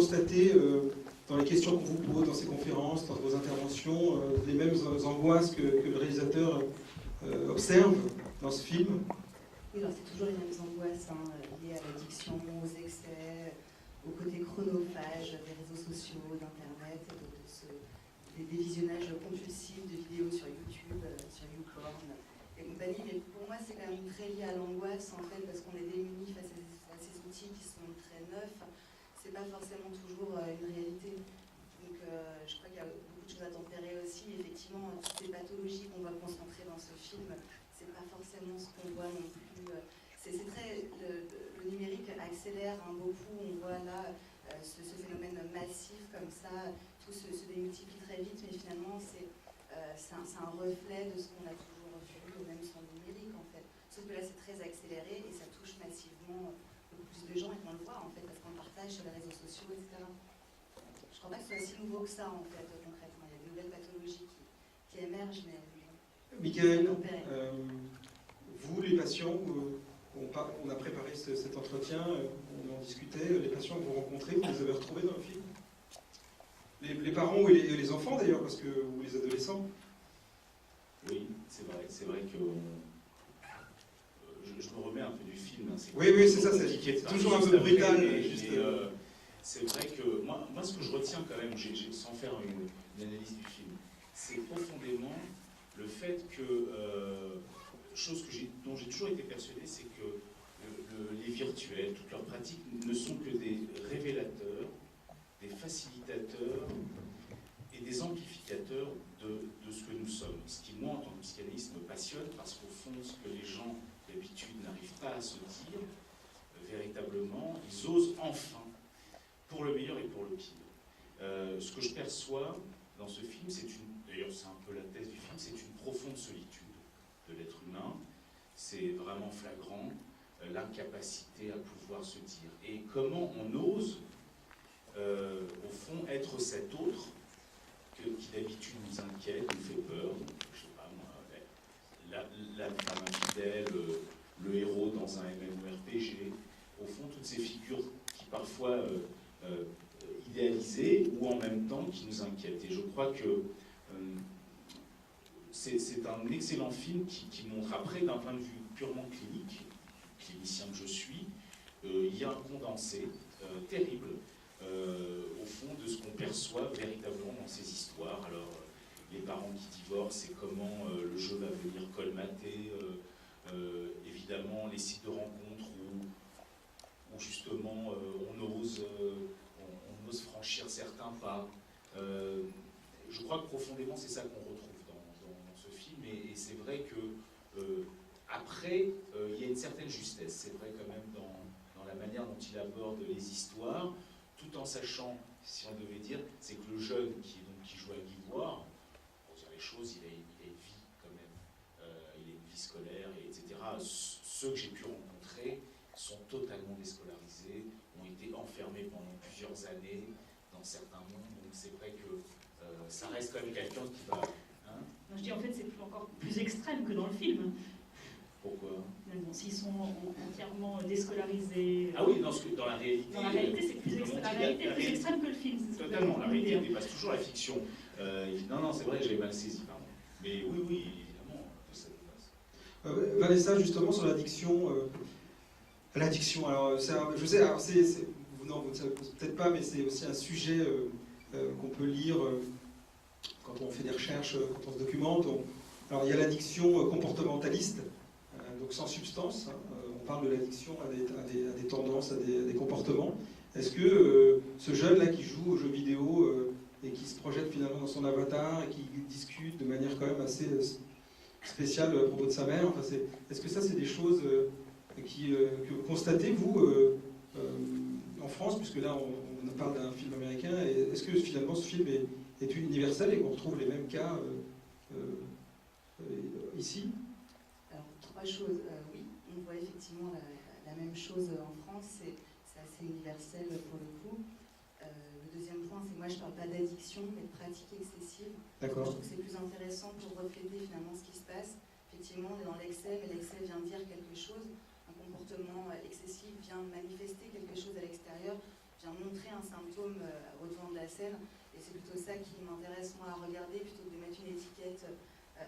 constatez dans les questions qu'on vous pose, dans ces conférences, dans vos interventions, les mêmes angoisses que le réalisateur observe dans ce film? Oui, alors c'est toujours les mêmes angoisses liées à l'addiction, aux excès, au côté chronophage des réseaux sociaux, d'Internet, des visionnages compulsifs de vidéos sur YouTube, sur YouPorn et compagnie. Mais pour moi, c'est quand même très lié à l'angoisse, en fait, parce qu'on est démunis face à ces outils qui sont très neufs. C'est pas forcément toujours une réalité. Donc, je crois qu'il y a beaucoup de choses à tempérer aussi. Effectivement, toutes ces pathologies qu'on va concentrer dans ce film, c'est pas forcément ce qu'on voit non plus. C'est très, le numérique accélère beaucoup. On voit là ce phénomène massif comme ça, tout se démultiplie très vite, mais finalement c'est un reflet de ce qu'on a toujours vu, même sans le numérique en fait. Sauf que là c'est très accéléré et ça touche massivement beaucoup plus de gens et qu'on le voit en fait, parce qu'on le partage sur les réseaux sociaux, etc. Je ne crois pas que ce soit si nouveau que ça en fait, concrètement. Il y a de nouvelles pathologies qui émergent, mais... Michael, vous, les patients, on a préparé cet entretien, on en discutait, les patients que vous rencontrez, vous les avez retrouvés dans le film? Les parents et les enfants d'ailleurs, ou les adolescents? Oui, c'est vrai que je me remets un peu du film. Hein, oui, c'est ça, c'est toujours un peu brutal. C'est vrai que moi, ce que je retiens quand même, sans faire une analyse du film, c'est profondément le fait que, chose dont j'ai toujours été persuadé, c'est que les virtuels, toutes leurs pratiques ne sont que des révélateurs, des facilitateurs et des amplificateurs de ce que nous sommes. Ce qui, moi, en tant que psychanalyste, me passionne, parce qu'au fond, ce que les gens, d'habitude, n'arrivent pas à se dire, véritablement, ils osent enfin, pour le meilleur et pour le pire. Ce que je perçois dans ce film, d'ailleurs c'est un peu la thèse du film, c'est une profonde solitude de l'être humain. C'est vraiment flagrant, l'incapacité à pouvoir se dire. Et comment on ose, au fond, être cet autre qui d'habitude nous inquiète, nous fait peur. Je sais pas moi, la femme infidèle, le héros dans un MMORPG. Au fond, toutes ces figures qui parfois idéalisées ou en même temps qui nous inquiètent. Et je crois que c'est un excellent film qui montre après, d'un point de vue purement clinique, clinicien que je suis, il y a un condensé terrible au fond de ce qu'on perçoit véritablement dans ces histoires. Alors, les parents qui divorcent et comment le jeu va venir colmater, évidemment les sites de rencontres où justement on ose franchir certains pas. Je crois que profondément c'est ça qu'on retrouve dans ce film, et c'est vrai que après il y a une certaine justesse, c'est vrai quand même dans la manière dont il aborde les histoires, tout en sachant, si on devait dire, c'est que le jeune qui joue à Guivoire, pour dire les choses, il a une vie quand même, il a une vie scolaire, etc. Ceux que j'ai pu rencontrer sont totalement déscolarisés, ont été enfermés pendant plusieurs années dans certains mondes, donc c'est vrai que ça reste quand même quelqu'un qui va... Hein, je dis en fait c'est encore plus extrême que dans le film. Pourquoi? Bon, s'ils sont entièrement déscolarisés... Ah oui, dans la réalité... Dans la réalité, c'est plus, plus extrême que le film. Totalement, la réalité dépasse toujours la fiction. Non, c'est vrai que j'avais mal saisi, pardon. Mais oui, évidemment, ça dépasse. Vanessa, justement, sur l'addiction... alors, je sais, alors non, vous ne savez peut-être pas, mais c'est aussi un sujet qu'on peut lire quand on fait des recherches, quand on se documente. Alors, il y a l'addiction comportementaliste, donc sans substance. On parle de l'addiction à des tendances, à des comportements. Est-ce que ce jeune-là qui joue aux jeux vidéo et qui se projette finalement dans son avatar et qui discute de manière quand même assez spéciale à propos de sa mère, enfin, est-ce que ça, c'est des choses que vous constatez, vous, en France, puisque là, on parle d'un film américain, et est-ce que finalement ce film est universel et qu'on retrouve les mêmes cas ici? Alors, trois choses. Oui, on voit effectivement la même chose en France, c'est assez universel pour le coup. Le deuxième point, c'est moi je ne parle pas d'addiction, mais de pratique excessive. D'accord. Je trouve que c'est plus intéressant pour refléter finalement ce qui se passe. Effectivement, on est dans l'excès, mais l'excès vient dire quelque chose. Un comportement excessif vient manifester quelque chose à l'extérieur. vient montrer un symptôme au devant de la scène. Et c'est plutôt ça qui m'intéresse, moi, à regarder, plutôt que de mettre une étiquette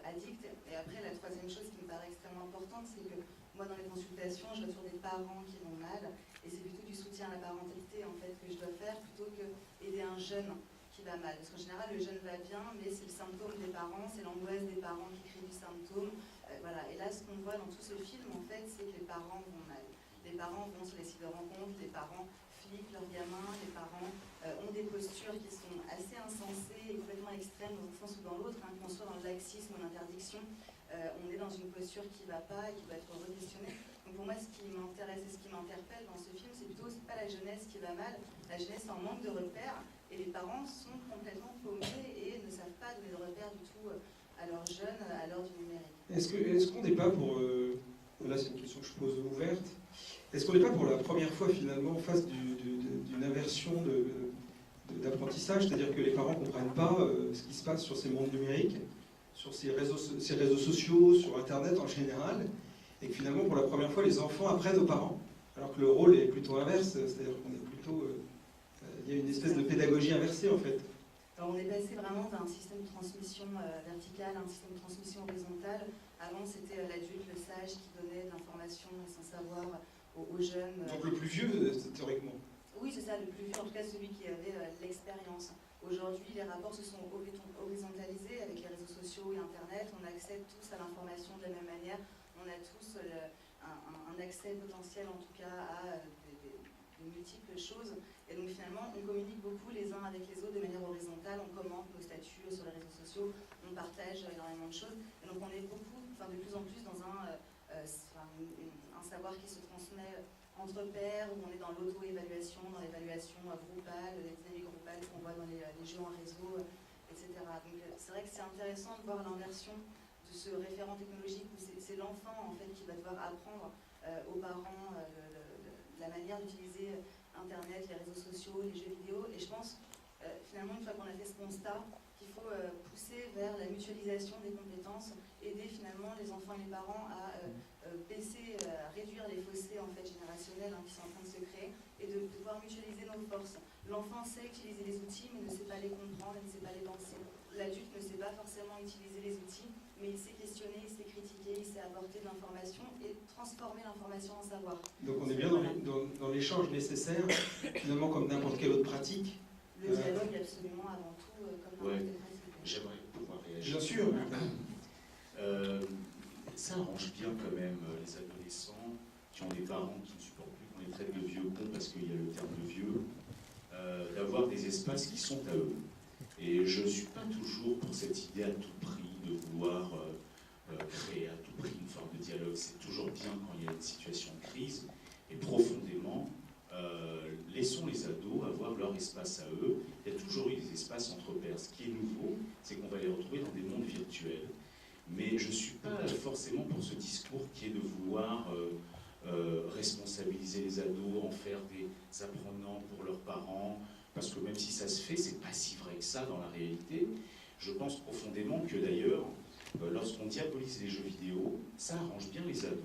addict. Et après, la troisième chose qui me paraît extrêmement importante, c'est que moi, dans les consultations, je vois toujours des parents qui vont mal. Et c'est plutôt du soutien à la parentalité, en fait, que je dois faire, plutôt que aider un jeune qui va mal. Parce qu'en général, le jeune va bien, mais c'est le symptôme des parents, c'est l'angoisse des parents qui crée du symptôme. Voilà. Et là, ce qu'on voit dans tout ce film, en fait, c'est que les parents vont mal. Les parents vont sur les sites de rencontres, les parents fliquent leurs gamins, les parents ont des postures qui sont assez insensées et complètement extrêmes dans un sens ou dans l'autre, hein, qu'on soit dans le laxisme ou l'interdiction, on est dans une posture qui ne va pas et qui doit être re-questionnée. Donc pour moi, ce qui m'intéresse et ce qui m'interpelle dans ce film, c'est plutôt pas la jeunesse qui va mal, la jeunesse en manque de repères, et les parents sont complètement paumés et ne savent pas donner de repères du tout à leurs jeunes à l'heure du numérique. Est-ce qu'on n'est pas pour... là, c'est une question que je pose ouverte. Est-ce qu'on n'est pas pour la première fois finalement en face d'une inversion d'apprentissage, c'est-à-dire que les parents ne comprennent pas ce qui se passe sur ces mondes numériques, sur ces réseaux sociaux, sur Internet en général, et que finalement pour la première fois les enfants apprennent aux parents, alors que le rôle est plutôt inverse, c'est-à-dire qu'on est plutôt... il y a une espèce de pédagogie inversée en fait. Alors on est passé vraiment d'un système de transmission verticale à un système de transmission horizontale. Avant c'était l'adulte, le sage qui donnait de l'information et son savoir aux jeunes. Donc le plus vieux, théoriquement. Oui, c'est ça, le plus vieux, en tout cas celui qui avait l'expérience. Aujourd'hui, les rapports se sont horizontalisés avec les réseaux sociaux et Internet. On accède tous à l'information de la même manière. On a tous un accès potentiel, en tout cas, à de multiples choses. Et donc finalement, on communique beaucoup les uns avec les autres de manière horizontale. On commente nos statuts sur les réseaux sociaux, on partage énormément de choses. Et donc on est beaucoup, de plus en plus dans un savoir qui se transmet entre pairs, où on est dans l'auto-évaluation, dans l'évaluation groupale, les dynamiques groupales qu'on voit dans les jeux en réseau, etc. Donc c'est vrai que c'est intéressant de voir l'inversion de ce référent technologique où c'est l'enfant en fait qui va devoir apprendre aux parents la manière d'utiliser Internet, les réseaux sociaux, les jeux vidéo. Et je pense finalement une fois qu'on a fait ce constat qu'il faut pousser vers la mutualisation des compétences, aider finalement les enfants et les parents à réduire les fossés en fait, générationnels qui sont en train de se créer et de pouvoir mutualiser nos forces. L'enfant sait utiliser les outils mais ne sait pas les comprendre, il ne sait pas les penser. L'adulte ne sait pas forcément utiliser les outils, mais il sait questionner, il sait critiquer, il sait apporter de l'information et transformer l'information en savoir. Donc on est bien dans l'échange nécessaire, finalement comme n'importe quelle autre pratique. Le dialogue absolument avant tout, comme n'importe quelle pratique. J'aimerais pouvoir réagir. Bien sûr. Ça arrange bien quand même les adolescents qui ont des parents qui ne supportent plus qu'on les traite de vieux cons parce qu'il y a le terme de vieux, d'avoir des espaces qui sont à eux. Et je ne suis pas toujours pour cette idée à tout prix de vouloir créer à tout prix une forme de dialogue. C'est toujours bien quand il y a une situation de crise. Et profondément, laissons les ados avoir leur espace à eux. Il y a toujours eu des espaces entre pairs. Ce qui est nouveau, c'est qu'on va les retrouver dans des mondes virtuels. Mais je ne suis pas forcément pour ce discours qui est de vouloir responsabiliser les ados, en faire des apprenants pour leurs parents, parce que même si ça se fait, c'est pas si vrai que ça dans la réalité. Je pense profondément que d'ailleurs, lorsqu'on diabolise les jeux vidéo, ça arrange bien les ados.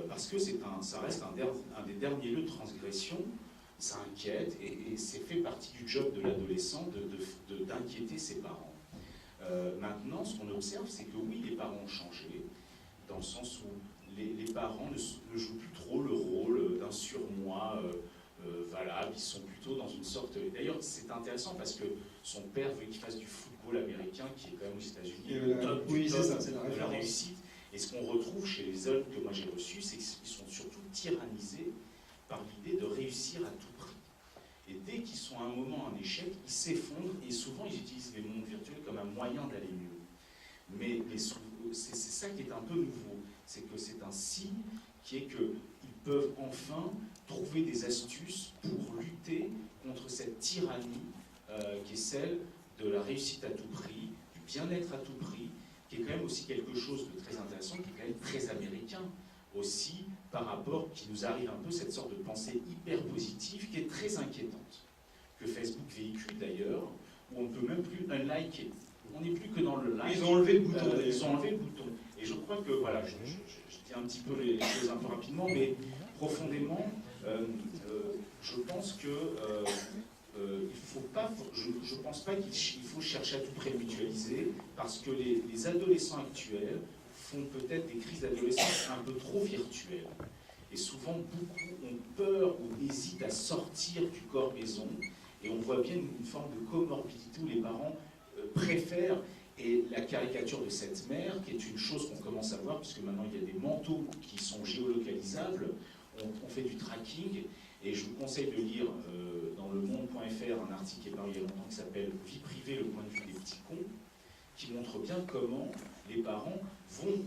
Parce que ça reste un des derniers lieux de transgression, ça inquiète, et c'est fait partie du job de l'adolescent d'inquiéter ses parents. Maintenant, ce qu'on observe, c'est que oui, les parents ont changé, dans le sens où les parents ne jouent plus trop le rôle d'un surmoi valable, ils sont plutôt dans une sorte... D'ailleurs, c'est intéressant parce que son père veut qu'il fasse du football américain, qui est quand même aux États-Unis le top de la réussite. Et ce qu'on retrouve chez les hommes que moi j'ai reçus, c'est qu'ils sont surtout tyrannisés par l'idée de réussir à tout prix. Et dès qu'ils sont à un moment en échec, ils s'effondrent et souvent ils utilisent les mondes virtuels comme un moyen d'aller mieux. Mais c'est ça qui est un peu nouveau, c'est que c'est un signe qui est qu'ils peuvent enfin trouver des astuces pour lutter contre cette tyrannie qui est celle de la réussite à tout prix, du bien-être à tout prix, qui est quand même aussi quelque chose de très intéressant, qui est quand même très américain aussi, par rapport, qui nous arrive un peu cette sorte de pensée hyper positive qui est très inquiétante, que Facebook véhicule d'ailleurs, où on ne peut même plus unliker. On n'est plus que dans le like. Ils ont enlevé le bouton. Ils ont enlevé le bouton. Et je crois que, voilà, je dis un petit peu les choses un peu rapidement, mais profondément, Je pense que je pense pas qu'il faut chercher à tout prix mutualiser, parce que les adolescents actuels font peut-être des crises d'adolescence un peu trop virtuelles. Et souvent, beaucoup ont peur ou hésitent à sortir du corps maison, et on voit bien une forme de comorbidité où les parents préfèrent, et la caricature de cette mère, qui est une chose qu'on commence à voir, puisque maintenant il y a des manteaux qui sont géolocalisables, on fait du tracking, et je vous conseille de lire dans le monde.fr un article qui est paru il y a longtemps qui s'appelle « Vie privée, le point de vue des petits cons », qui montre bien comment les parents vont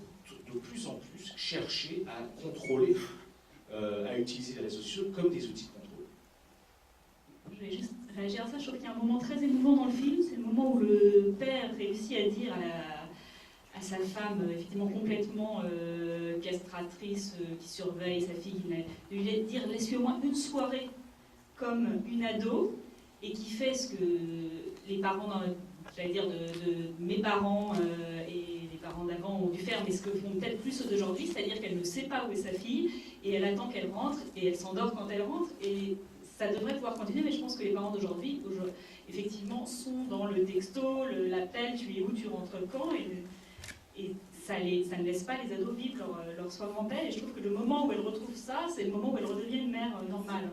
de plus en plus chercher à contrôler, à utiliser les réseaux sociaux comme des outils de contrôle. Je vais juste réagir à ça. Je trouve qu'il y a un moment très émouvant dans le film. C'est le moment où le père réussit à dire à sa femme, effectivement complètement castratrice, qui surveille sa fille, de lui dire « laisse-moi une soirée comme une ado », et qui fait ce que les parents, j'allais dire de mes parents et les parents d'avant ont dû faire, mais ce que font peut-être plus ceux d'aujourd'hui, c'est-à-dire qu'elle ne sait pas où est sa fille, et elle attend qu'elle rentre, et elle s'endort quand elle rentre, et ça devrait pouvoir continuer, mais je pense que les parents d'aujourd'hui, effectivement, sont dans le texto, l'appel, tu es où, tu rentres quand, et ça ne laisse pas les ados vivre leur soir mentale, et je trouve que le moment où elle retrouve ça, c'est le moment où elle redevient une mère normale.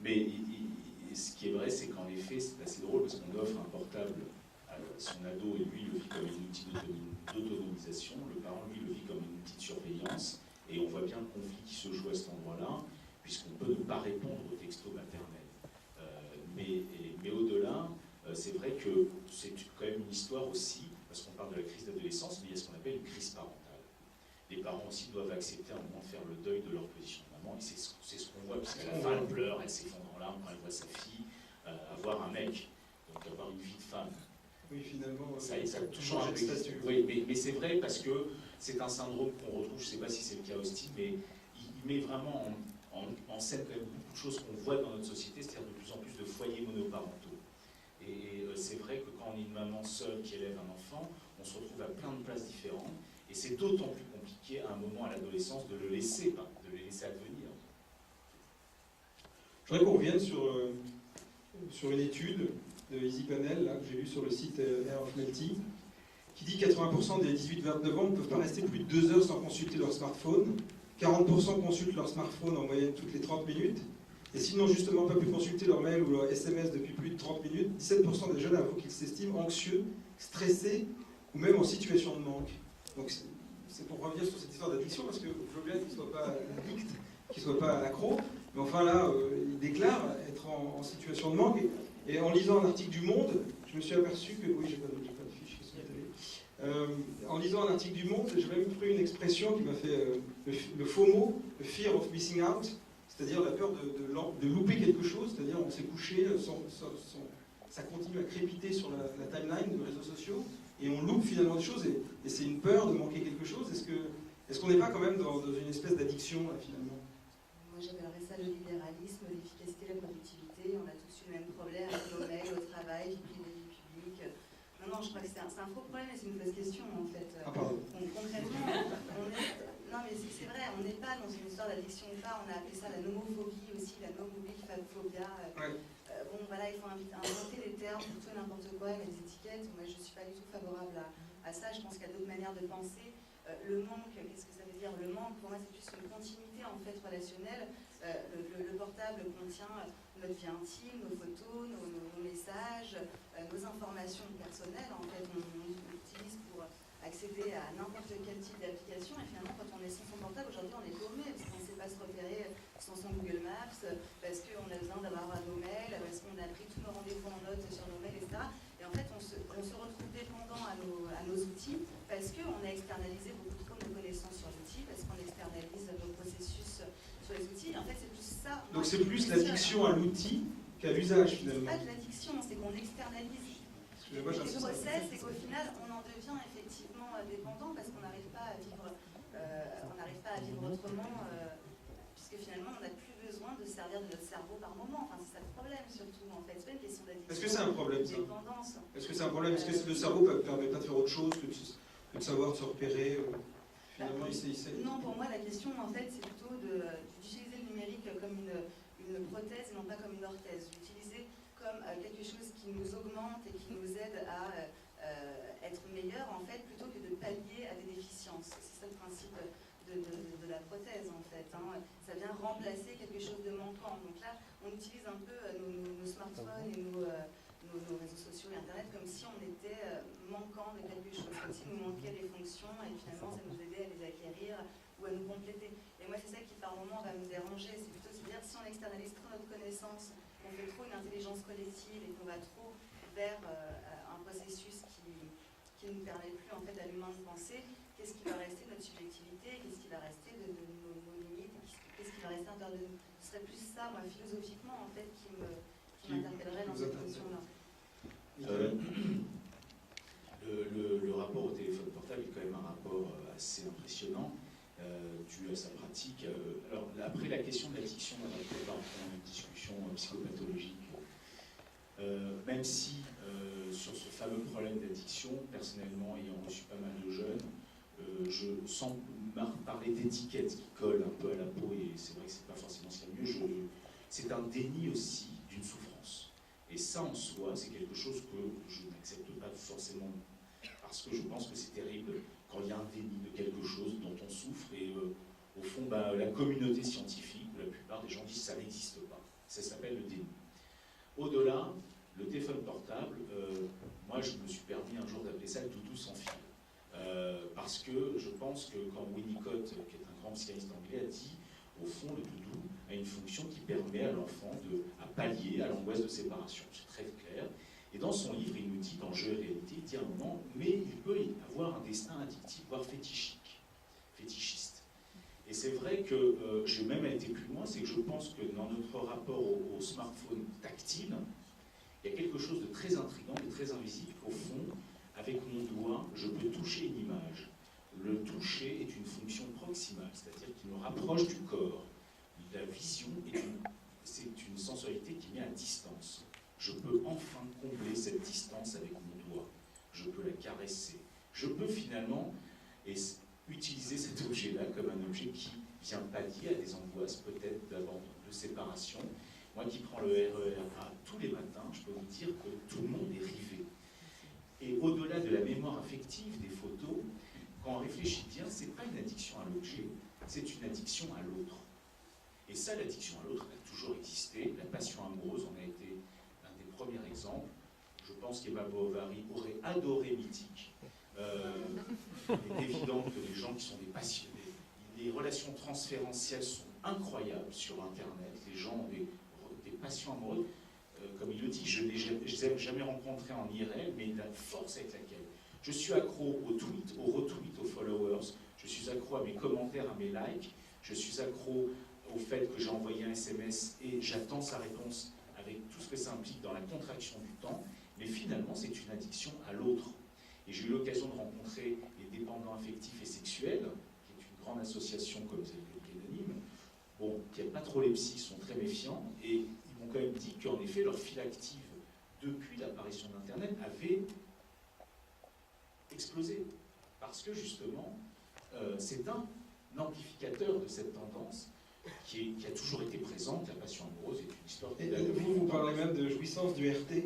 Mais ce qui est vrai, c'est qu'en effet, c'est assez drôle, parce qu'on offre un portable à son ado, et lui, il le vit comme un outil d'autonomisation, le parent, lui, le vit comme un outil de surveillance, et on voit bien le conflit qui se joue à cet endroit-là, puisqu'on peut ne pas répondre aux textos maternels. Mais au-delà, c'est vrai que c'est quand même une histoire aussi, parce qu'on parle de la crise d'adolescence, mais il y a ce qu'on appelle une crise parentale. Les parents aussi doivent accepter à un moment de faire le deuil de leur position de maman, et c'est ce qu'on voit, puisqu'à la fin, elle pleure, elle s'effondre en larmes quand elle voit sa fille avoir un mec, donc avoir une vie de femme. Oui, finalement, ça a toujours un statut. Oui, mais c'est vrai, parce que c'est un syndrome qu'on retrouve, je ne sais pas si c'est le cas Austin, mais il met vraiment en scène quand même beaucoup de choses qu'on voit dans notre société, c'est-à-dire de plus en plus de foyers monoparentaux. Et c'est vrai que quand on est une maman seule qui élève un enfant, on se retrouve à plein de places différentes, et c'est d'autant plus compliqué à un moment à l'adolescence de le laisser advenir. Je voudrais qu'on revienne sur une étude de EasyPanel là, que j'ai lue sur le site Air of Melty, qui dit que 80% des 18-29 ans ne peuvent pas rester plus de 2 heures sans consulter leur smartphone. 40% consultent leur smartphone en moyenne toutes les 30 minutes. Et s'ils n'ont justement pas pu consulter leur mail ou leur SMS depuis plus de 30 minutes, 17% des jeunes avouent qu'ils s'estiment anxieux, stressés ou même en situation de manque. Donc c'est pour revenir sur cette histoire d'addiction, parce que je veux bien qu'ils ne soient pas addicts, qu'ils ne soient pas accros, mais enfin là, ils déclarent être en situation de manque. Et en lisant un article du Monde, je me suis aperçu que... Oui, j'ai pas de fiche sur la télé. En lisant un article du Monde, j'ai même pris une expression qui m'a fait le FOMO, le Fear of Missing Out, c'est-à-dire la peur de louper quelque chose, c'est-à-dire on s'est couché, ça continue à crépiter sur la timeline de réseaux sociaux, et on loupe finalement des choses, et c'est une peur de manquer quelque chose. Est-ce qu'on n'est pas quand même dans une espèce d'addiction, là, finalement? Moi, j'appellerais ça le libéralisme, l'efficacité, la productivité. On a tous eu le même problème avec nos mails, au travail, vie privée, vie publique. Non, je crois que c'est un faux problème, et c'est une fausse question, en fait. Concrètement, non, mais c'est vrai, on n'est pas dans une histoire d'addiction ou pas. On a appelé ça la nomophobie aussi, la nomophobia. Ouais. Bon, voilà, il faut inventer des termes pour tout et n'importe quoi, mettre des étiquettes. Moi, je ne suis pas du tout favorable à ça. Je pense qu'il y a d'autres manières de penser. Le manque, qu'est-ce que ça veut dire? Le manque, pour moi, c'est plus une continuité en fait relationnelle. Le portable contient notre vie intime, nos photos, nos messages, nos informations personnelles. En fait, on l'utilise pour accéder à n'importe quel type d'application. Et finalement, quand on est sans son portable, aujourd'hui, on est paumé parce qu'on ne sait pas se repérer sans son Google Maps, parce qu'on a besoin d'avoir nos mails, parce qu'on a pris tous nos rendez-vous en note sur nos mails, etc. Et en fait, on se retrouve dépendant à nos outils parce qu'on a externalisé beaucoup trop nos connaissances sur l'outil, parce qu'on externalise nos processus sur les outils. Et en fait, c'est plus ça. Donc c'est plus l'addiction à l'outil qu'à l'usage, finalement. C'est pas de l'addiction, c'est qu'on externalise. Le process, c'est qu'au final, on en devient effectivement dépendant parce qu'on n'arrive pas à vivre, autrement, puisque finalement, on n'a plus besoin de servir de notre cerveau par moment. Enfin, c'est ça le problème, surtout, en fait. C'est pas une question d'addiction. Est-ce que c'est un problème, ça? Dépendance. Est-ce que c'est un problème? Est-ce que le cerveau ne permet pas de faire autre chose que de savoir se repérer finalement, Non, pour moi, la question, en fait, c'est plutôt d'utiliser numérique comme une prothèse et non pas comme une orthèse. L'utiliser comme quelque chose qui nous augmente et qui nous aide à être meilleur, en fait, plutôt que de pallier à des déficiences. C'est ça le principe de la prothèse, en fait. Hein. Ça vient remplacer quelque chose de manquant. Donc là, on utilise un peu nos smartphones et nos réseaux sociaux et Internet comme si on était manquant de quelque chose, comme si nous manquiait des fonctions et finalement ça nous aidait à les acquérir ou à nous compléter. Et moi, c'est ça qui, par moment, va me déranger. C'est plutôt de se dire, si on externalise trop notre connaissance, qu'on fait trop une intelligence collective et qu'on va trop vers un processus qui ne permet plus en fait à l'humain de penser, qu'est-ce qui va rester de notre subjectivité, qu'est-ce qui va rester de nos limites, qu'est-ce qui va rester en dehors de nous. Ce serait plus ça, moi, philosophiquement, en fait, qui m'interpellerait dans cette notion-là. Le rapport au téléphone portable est quand même un rapport assez impressionnant, dû à sa pratique. Alors, après, la question de l'addiction, on va peut-être reprendre une discussion psychopathologique. Même si, sur ce fameux problème d'addiction, personnellement, ayant reçu pas mal de jeunes, je sens parler d'étiquettes qui collent un peu à la peau, et c'est vrai que c'est pas forcément ce qu'il y a de mieux. C'est un déni aussi d'une souffrance. Et ça, en soi, c'est quelque chose que je n'accepte pas forcément, parce que je pense que c'est terrible quand il y a un déni de quelque chose dont on souffre, et au fond, la communauté scientifique, la plupart des gens disent que ça n'existe pas. Ça s'appelle le déni. Au-delà, le téléphone portable, moi je me suis permis un jour d'appeler ça le doudou sans fil. Parce que je pense que quand Winnicott, qui est un grand psychanalyste anglais, a dit, au fond, le doudou a une fonction qui permet à l'enfant à pallier à l'angoisse de séparation. C'est très clair. Et dans son livre, il nous dit, dans Jeu et réalité, il dit à un moment, mais il peut y avoir un destin addictif, voire fétichiste. Et c'est vrai que j'ai même été plus loin, c'est que je pense que dans notre rapport au smartphone tactile, il y a quelque chose de très intriguant, de très invisible. Au fond, avec mon doigt, je peux toucher une image. Le toucher est une fonction proximale, c'est-à-dire qu'il me rapproche du corps. La vision c'est une sensualité qui met à distance. Je peux enfin combler cette distance avec mon doigt. Je peux la caresser. Je peux finalement utiliser cet objet-là comme un objet qui vient pallier à des angoisses peut-être d'abandon, de séparation. Moi qui prends le RER tous les matins, je peux vous dire que tout le monde est rivé. Et au-delà de la mémoire affective des photos, quand on réfléchit bien, ce n'est pas une addiction à l'objet, c'est une addiction à l'autre. Et ça, l'addiction à l'autre, elle a toujours existé. La passion amoureuse en a été un des premiers exemples. Je pense qu'Emma Bovary aurait adoré Mythique. Il est évident que les gens qui sont des passionnés, les relations transférentielles sont incroyables sur Internet. Les gens ont des passions amoureuses. Comme il le dit, je ne les ai jamais rencontrés en IRL, mais la force avec laquelle je suis accro aux tweets, aux retweets, aux followers, je suis accro à mes commentaires, à mes likes, je suis accro au fait que j'ai envoyé un SMS et j'attends sa réponse avec tout ce que ça implique dans la contraction du temps, mais finalement c'est une addiction à l'autre. Et j'ai eu l'occasion de rencontrer les dépendants affectifs et sexuels, qui est une grande association comme celle qui est anonyme, qui n'aiment pas trop les psys, sont très méfiants, et ils m'ont quand même dit qu'en effet leur file active depuis l'apparition d'Internet avait explosé, parce que justement c'est un amplificateur de cette tendance qui a toujours été présente. La passion amoureuse est une histoire qui date de... Vous parlez même de jouissance du RT,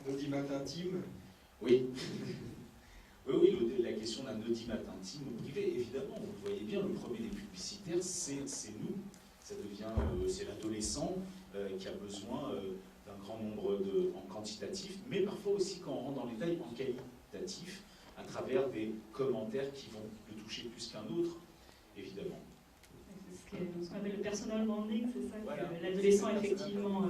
d'audimat intime. Oui. Oui, la question d'un audimat intime privé, évidemment, vous le voyez bien, le premier des publicitaires, c'est nous. Ça devient, c'est l'adolescent qui a besoin d'un grand nombre en quantitatif, mais parfois aussi, quand on rentre dans les détails, en qualitatif, à travers des commentaires qui vont le toucher plus qu'un autre, évidemment. C'est ce qu'on appelle le personal branding, c'est ça voilà, que l'adolescent effectivement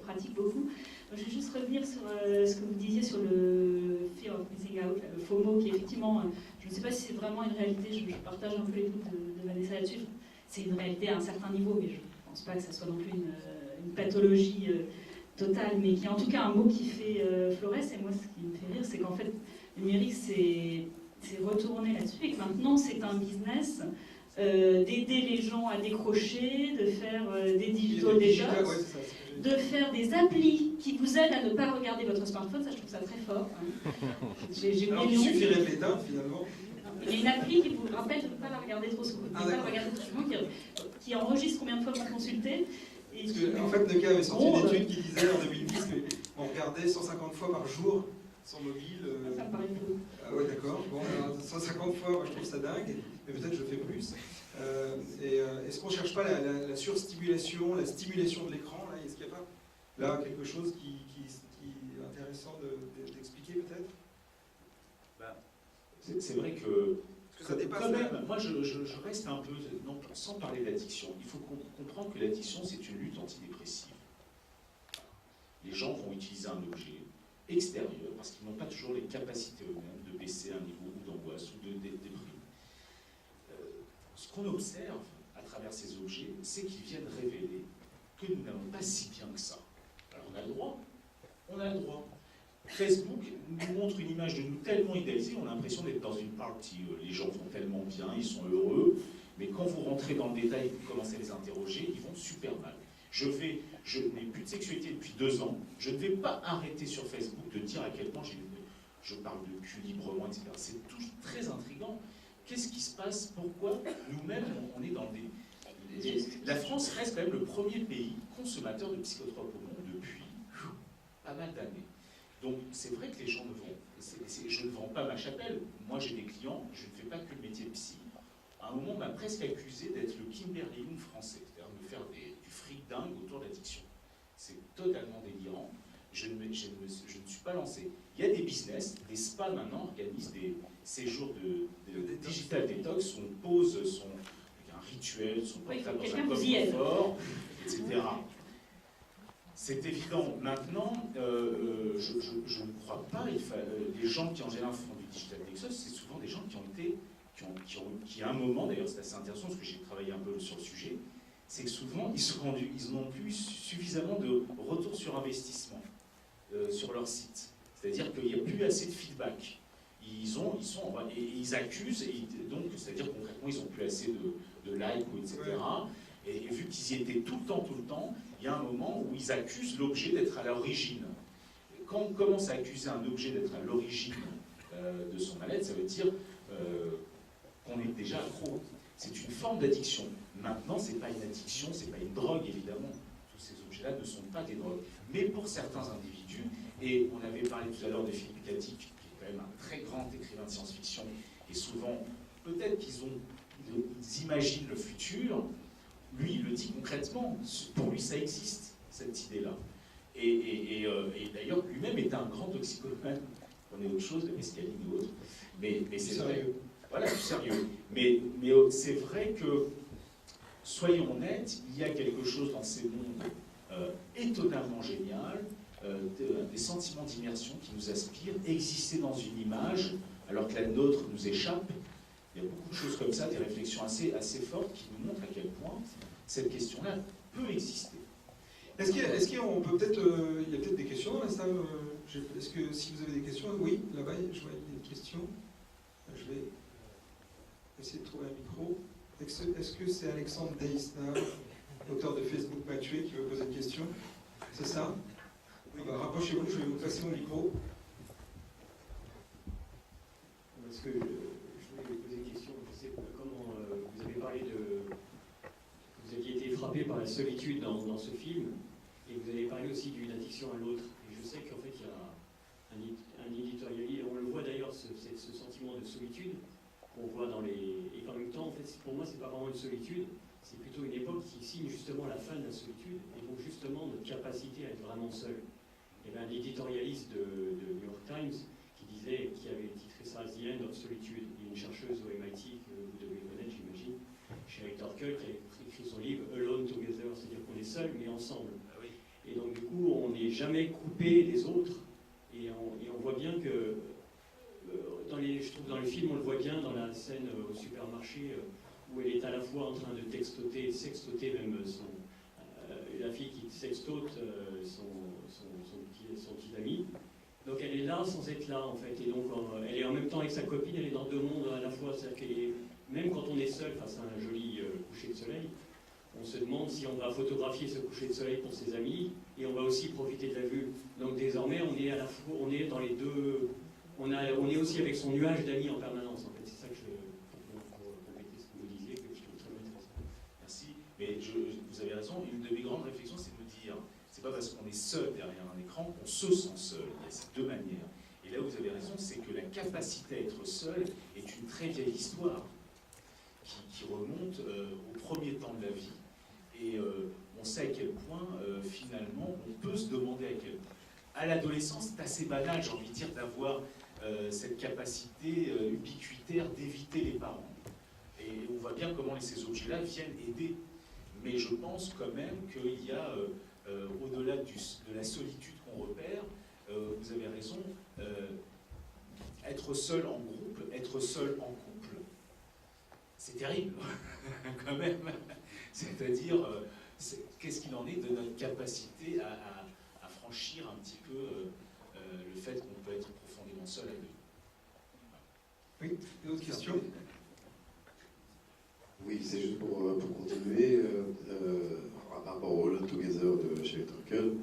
pratique beaucoup. Je vais juste revenir sur ce que vous disiez sur le fear of missing out, le FOMO, qui effectivement, je ne sais pas si c'est vraiment une réalité, je partage un peu les doutes de Vanessa là-dessus. C'est une réalité à un certain niveau, mais je ne pense pas que ça soit non plus une pathologie totale, mais qui est en tout cas un mot qui fait florès. Et moi, ce qui me fait rire, c'est qu'en fait, le numérique s'est retourné là-dessus et que maintenant, c'est un business d'aider les gens à décrocher, de faire des digital detox, de faire des applis qui vous aident à ne pas regarder votre smartphone. Ça, je trouve ça très fort. Hein. Alors, il suffirait de l'éteindre, finalement. Il y a une appli qui vous rappelle de ne pas la regarder trop souvent, qui enregistre combien de fois vous consultez. Et Parce que, en fait, Nokia avait sorti une étude qui disait en 2010 qu'on regardait 150 fois par jour son mobile. Ça me paraît peu. Ah ouais, d'accord. Bon, alors, 150 fois, moi, je trouve ça dingue, mais peut-être je fais plus. Est-ce qu'on ne cherche pas la surstimulation, la stimulation de l'écran là? Est-ce qu'il n'y a pas là quelque chose qui est intéressant d'expliquer peut-être? C'est vrai que ça dépasse quand même, moi je reste un peu, non, sans parler d'addiction, il faut comprendre que l'addiction c'est une lutte antidépressive. Les gens vont utiliser un objet extérieur parce qu'ils n'ont pas toujours les capacités eux-mêmes de baisser un niveau d'angoisse ou de déprime. Ce qu'on observe à travers ces objets, c'est qu'ils viennent révéler que nous n'allons pas si bien que ça. Alors on a le droit, on a le droit. Facebook nous montre une image de nous tellement idéalisée, on a l'impression d'être dans une party. Les gens vont tellement bien, ils sont heureux, mais quand vous rentrez dans le détail et que vous commencez à les interroger, ils vont super mal. Je n'ai plus de sexualité depuis 2 ans, je ne vais pas arrêter sur Facebook de dire à quel point je parle de cul librement, etc. C'est tout très intriguant. Qu'est-ce qui se passe? Pourquoi nous-mêmes, on est dans des... La France reste quand même le premier pays consommateur de psychotropes au monde depuis pas mal d'années. Donc c'est vrai que les gens ne vont... je ne vends pas ma chapelle. Moi j'ai des clients, je ne fais pas que le métier de psy. À un moment, on m'a presque accusé d'être le Kimberly Young français, c'est-à-dire de faire du fric dingue autour de l'addiction. C'est totalement délirant. Je ne suis pas lancé. Il y a des business, des spas maintenant organisent des séjours de digital detox, on pose un rituel, son portable dans un coffre-fort, etc. C'est évident. Maintenant, je ne crois pas. Les gens qui en général font du digital detox, c'est souvent des gens qui à un moment, d'ailleurs c'est assez intéressant parce que j'ai travaillé un peu sur le sujet, c'est que souvent ils n'ont plus suffisamment de retour sur investissement sur leur site. C'est-à-dire qu'il n'y a plus assez de feedback. Ils accusent, donc c'est-à-dire concrètement ils n'ont plus assez de likes, etc. Et vu qu'ils y étaient tout le temps, il y a un moment où ils accusent l'objet d'être à l'origine. Quand on commence à accuser un objet d'être à l'origine de son mal-être, ça veut dire qu'on est déjà accro. C'est une forme d'addiction. Maintenant, ce n'est pas une addiction, ce n'est pas une drogue, évidemment. Tous ces objets-là ne sont pas des drogues. Mais pour certains individus, et on avait parlé tout à l'heure de Philippe Didier, qui est quand même un très grand écrivain de science-fiction, et souvent, peut-être ils imaginent le futur, lui, il le dit concrètement. Pour lui, ça existe, cette idée-là. Et d'ailleurs, lui-même est un grand toxicomane. On est autre chose, de mescaline ou autre. Mais c'est vrai. Voilà, du sérieux. Mais c'est vrai que, soyons honnêtes, il y a quelque chose dans ces mondes étonnamment génial, des sentiments d'immersion qui nous aspirent, exister dans une image, alors que la nôtre nous échappe. Il y a beaucoup de choses comme ça, des réflexions assez fortes qui nous montrent à quel point cette question-là peut exister. Est-ce qu'on peut peut-être... il y a peut-être des questions dans la salle. Est-ce que si vous avez des questions... Oui, là-bas, je vois qu'il y a une question. Je vais essayer de trouver un micro. Est-ce que c'est Alexandre Deisner, auteur de Facebook m'a tué, qui veut poser une question? C'est ça? Oui. Rapprochez-vous, je vais vous passer mon micro. Parce que je voulais vous poser une question. Je sais comment vous avez parlé de... Vous aviez été frappé par la solitude dans ce film, et vous avez parlé aussi d'une addiction à l'autre. Et je sais qu'en fait, il y a un éditorialiste, on le voit d'ailleurs, ce sentiment de solitude qu'on voit dans les... Et en même temps, en fait, pour moi, c'est pas vraiment une solitude, c'est plutôt une époque qui signe justement la fin de la solitude, et donc justement notre capacité à être vraiment seul. Il y avait un éditorialiste de New York Times qui avait titré ça The End of Solitude. Il y a une chercheuse au MIT que vous devez connaître, j'imagine, Sherry Turkle, qui a écrit son livre Alone Together, c'est-à-dire qu'on est seul mais ensemble. Ah oui. Et donc du coup, on n'est jamais coupé des autres, et on voit bien que, je trouve dans le film, on le voit bien dans la scène au supermarché, où elle est à la fois en train de sextoter même la fille qui sextote son petit ami. Donc elle est là sans être là en fait, et donc elle est en même temps avec sa copine, elle est dans deux mondes à la fois, c'est-à-dire qu'elle est, même quand on est seul face à un joli coucher de soleil, on se demande si on va photographier ce coucher de soleil pour ses amis, et on va aussi profiter de la vue. Donc désormais on est à la fois, on est dans les deux on est aussi avec son nuage d'amis en permanence, en fait. C'est ça que pour compléter ce que vous disiez, que je trouve très intéressant. Merci. Mais vous avez raison, une de mes grandes réflexions, c'est de me dire, c'est pas parce qu'on est seul derrière un écran qu'on se sent seul. Il y a ces deux manières. Et là où vous avez raison, c'est que la capacité à être seul est une très vieille histoire qui remonte au premier temps de la vie. Et on sait à quel point, finalement, on peut se demander à quel point. À l'adolescence, c'est assez banal, j'ai envie de dire, d'avoir cette capacité ubiquitaire d'éviter les parents. Et on voit bien comment ces objets-là viennent aider. Mais je pense quand même qu'il y a, au-delà de la solitude qu'on repère, vous avez raison, être seul en groupe, être seul en couple, c'est terrible, quand même. C'est-à-dire, qu'est-ce qu'il en est de notre capacité à franchir un petit peu le fait qu'on peut être profondément seul à deux. Oui, une autre question? Oui, c'est juste pour continuer, par rapport au Alone Together de chez Turkel,